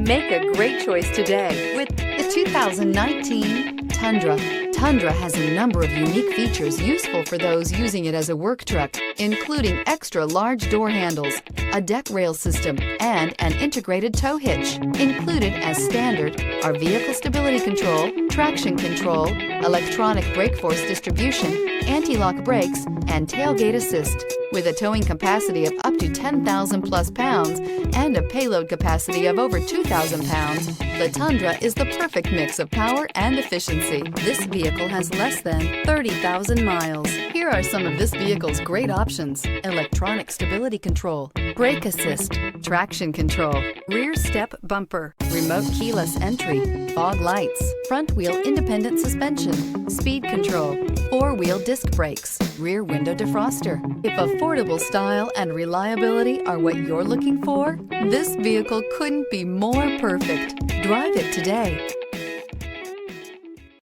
Make a great choice today with The 2019 Tundra. Tundra has a number of unique features useful for those using it as a work truck, including extra large door handles, a deck rail system, and an integrated tow hitch. Included as standard are vehicle stability control, traction control, electronic brake force distribution, anti-lock brakes, and tailgate assist. With a towing capacity of up to 10,000 plus pounds and a payload capacity of over 2,000 pounds, the Tundra is the perfect mix of power and efficiency. This vehicle has less than 30,000 miles. Here are some of this vehicle's great options: electronic stability control, brake assist, traction control, rear step bumper, remote keyless entry, fog lights, front wheel independent suspension, speed control, four-wheel disc brakes, rear window defroster. If affordable style and reliability are what you're looking for, this vehicle couldn't be more perfect. Drive it today.